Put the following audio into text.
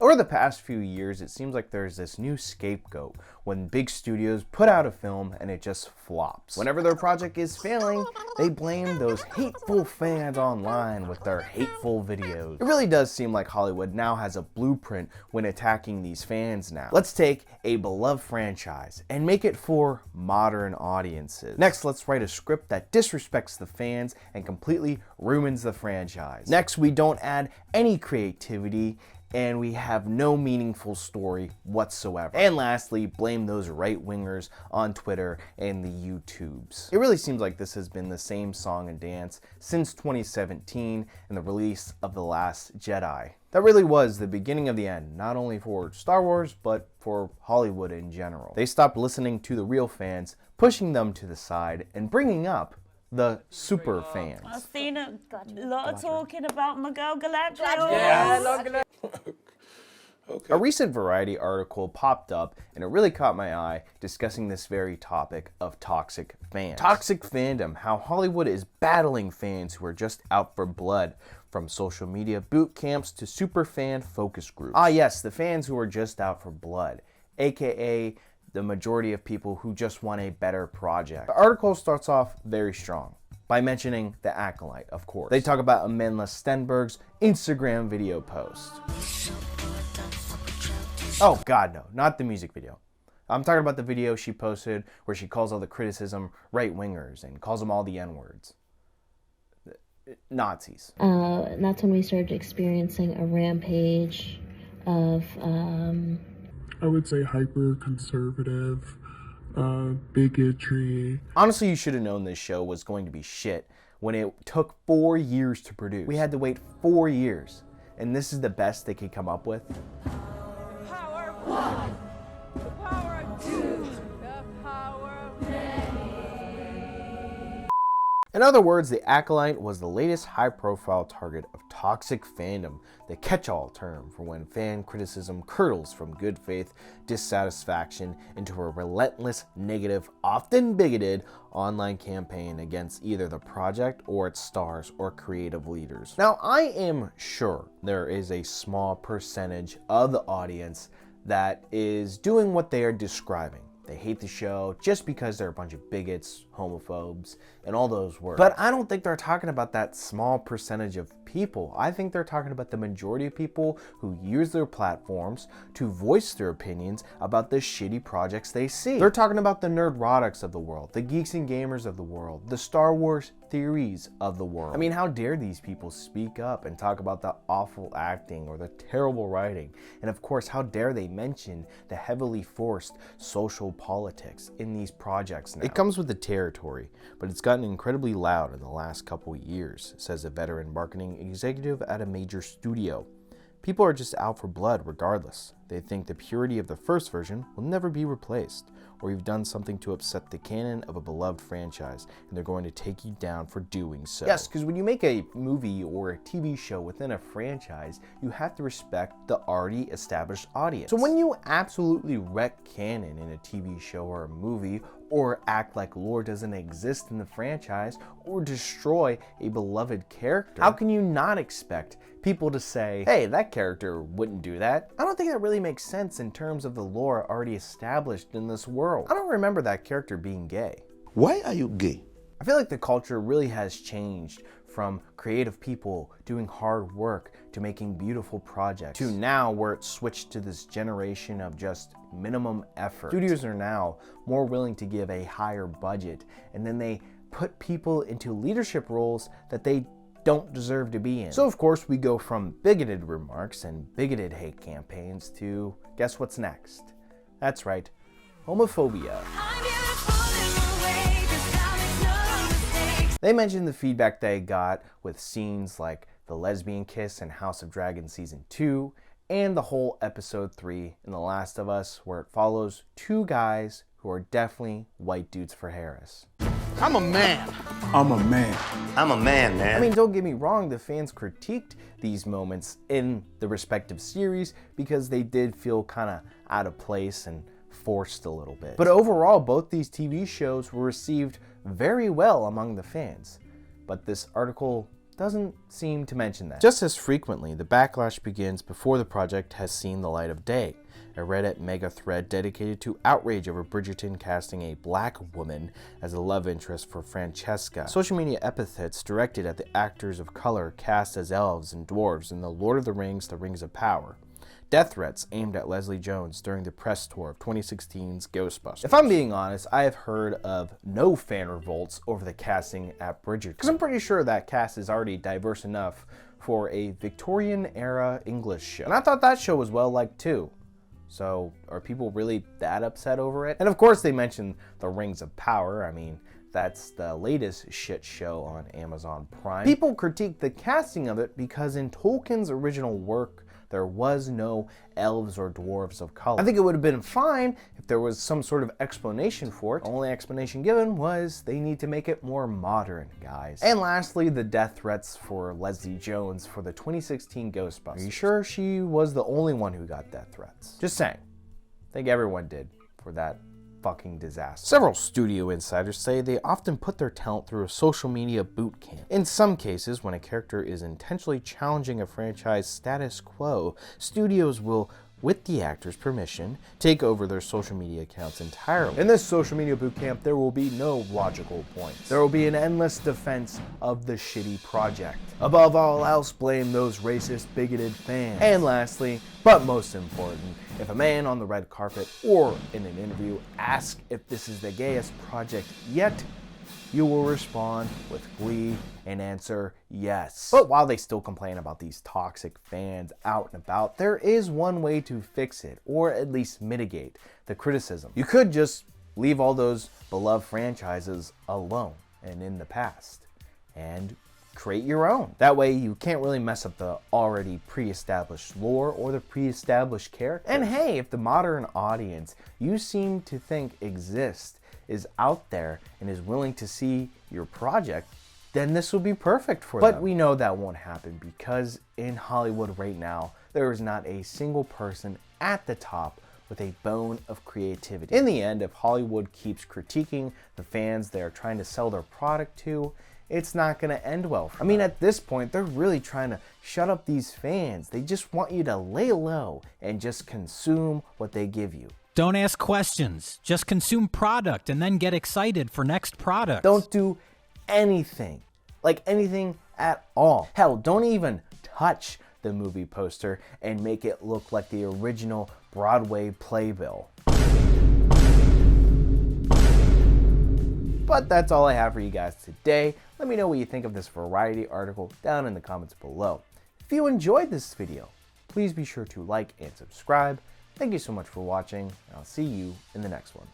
Over the past few years, it seems like there's this new scapegoat when big studios put out a film and it just flops. Whenever their project is failing, they blame those hateful fans online with their hateful videos. It really does seem like Hollywood now has a blueprint when attacking these fans now. Let's take a beloved franchise and make it for modern audiences. Next, let's write a script that disrespects the fans and completely ruins the franchise. Next, we don't add any creativity and we have no meaningful story whatsoever. And lastly, blame those right-wingers on Twitter and the YouTubes. It really seems like this has been the same song and dance since 2017 and the release of The Last Jedi. That really was the beginning of the end, not only for Star Wars, but for Hollywood in general. They stopped listening to the real fans, pushing them to the side, and bringing up the super fans. I've seen a lot of talking about my girl Galadriel. Yeah, A recent Variety article popped up and it really caught my eye discussing this very topic of toxic fans. Toxic fandom, how Hollywood is battling fans who are just out for blood, from social media boot camps to super fan focus groups. Ah yes, the fans who are just out for blood, aka the majority of people who just want a better project. The article starts off very strong by mentioning the Acolyte, of course. They talk about Amanda Stenberg's Instagram video post. Oh god, no, not the music video. I'm talking about the video she posted where she calls all the criticism right-wingers and calls them all the N-words. Nazis. And that's when we started experiencing a rampage of I would say hyper-conservative, bigotry. Honestly, you should have known this show was going to be shit when it took 4 years to produce. We had to wait 4 years, and this is the best they could come up with. Power of one, the power of two, the power of many. In other words, the Acolyte was the latest high-profile target of toxic fandom, the catch-all term for when fan criticism curdles from good faith dissatisfaction into a relentless, negative, often bigoted online campaign against either the project or its stars or creative leaders. Now, I am sure there is a small percentage of the audience that is doing what they are describing. They hate the show just because they're a bunch of bigots, homophobes, and all those words. But I don't think they're talking about that small percentage of people. I think they're talking about the majority of people who use their platforms to voice their opinions about the shitty projects they see. They're talking about the Nerdrotics of the world, the Geeks and Gamers of the world, the Star Wars theories of the world. I mean, how dare these people speak up and talk about the awful acting or the terrible writing? And of course, how dare they mention the heavily forced social politics in these projects now? It comes with the territory, but it's gotten incredibly loud in the last couple years, says a veteran marketing executive at a major studio. People are just out for blood regardless. They think the purity of the first version will never be replaced, or you've done something to upset the canon of a beloved franchise, and they're going to take you down for doing so. Yes, because when you make a movie or a TV show within a franchise, you have to respect the already established audience. So when you absolutely wreck canon in a TV show or a movie, or act like lore doesn't exist in the franchise, or destroy a beloved character, how can you not expect people to say, hey, that character wouldn't do that? I don't think that really makes sense in terms of the lore already established in this world. I don't remember that character being gay. Why are you gay? I feel like the culture really has changed from creative people doing hard work to making beautiful projects to now where it's switched to this generation of just minimum effort. Studios are now more willing to give a higher budget, and then they put people into leadership roles that they don't deserve to be in. So of course we go from bigoted remarks and bigoted hate campaigns to guess what's next? That's right, homophobia. They mentioned the feedback they got with scenes like the lesbian kiss in House of Dragon Season 2 and the whole Episode 3 in The Last of Us, where it follows two guys who are definitely white dudes for Harris. I'm a man. I'm a man. I'm a man, man. I mean, don't get me wrong, the fans critiqued these moments in the respective series because they did feel kind of out of place and forced a little bit. But overall, both these TV shows were received very well among the fans. But this article doesn't seem to mention that. Just as frequently, the backlash begins before the project has seen the light of day. A Reddit mega thread dedicated to outrage over Bridgerton casting a black woman as a love interest for Francesca. Social media epithets directed at the actors of color cast as elves and dwarves in The Lord of the Rings: The Rings of Power. Death threats aimed at Leslie Jones during the press tour of 2016's Ghostbusters. If I'm being honest, I have heard of no fan revolts over the casting at Bridgerton, because I'm pretty sure that cast is already diverse enough for a Victorian-era English show. And I thought that show was well liked too. So, are people really that upset over it? And of course they mentioned The Rings of Power. I mean, that's the latest shit show on Amazon Prime. People critique the casting of it because in Tolkien's original work, there was no elves or dwarves of color. I think it would have been fine if there was some sort of explanation for it. The only explanation given was they need to make it more modern, guys. And lastly, the death threats for Leslie Jones for the 2016 Ghostbusters. Are you sure she was the only one who got death threats? Just saying. I think everyone did for that fucking disaster. Several studio insiders say they often put their talent through a social media boot camp. In some cases, when a character is intentionally challenging a franchise status quo, studios will, with the actor's permission, take over their social media accounts entirely. In this social media boot camp, there will be no logical points. There will be an endless defense of the shitty project. Above all else, blame those racist, bigoted fans. And lastly, but most important, if a man on the red carpet or in an interview asks if this is the gayest project yet, you will respond with glee and answer yes. But while they still complain about these toxic fans out and about, there is one way to fix it, or at least mitigate the criticism. You could just leave all those beloved franchises alone and in the past, and create your own. That way you can't really mess up the already pre-established lore or the pre-established characters. And hey, if the modern audience you seem to think exists is out there and is willing to see your project, then this will be perfect for them. But we know that won't happen because in Hollywood right now, there is not a single person at the top with a bone of creativity. In the end, if Hollywood keeps critiquing the fans they are trying to sell their product to, it's not gonna end well for them. I mean, at this point, they're really trying to shut up these fans. They just want you to lay low and just consume what they give you. Don't ask questions. Just consume product and then get excited for next product. Don't do anything. Like anything at all. Hell, don't even touch the movie poster and make it look like the original Broadway playbill. But that's all I have for you guys today. Let me know what you think of this variety article down in the comments below. If you enjoyed this video, please be sure to like and subscribe. Thank you so much for watching, and I'll see you in the next one.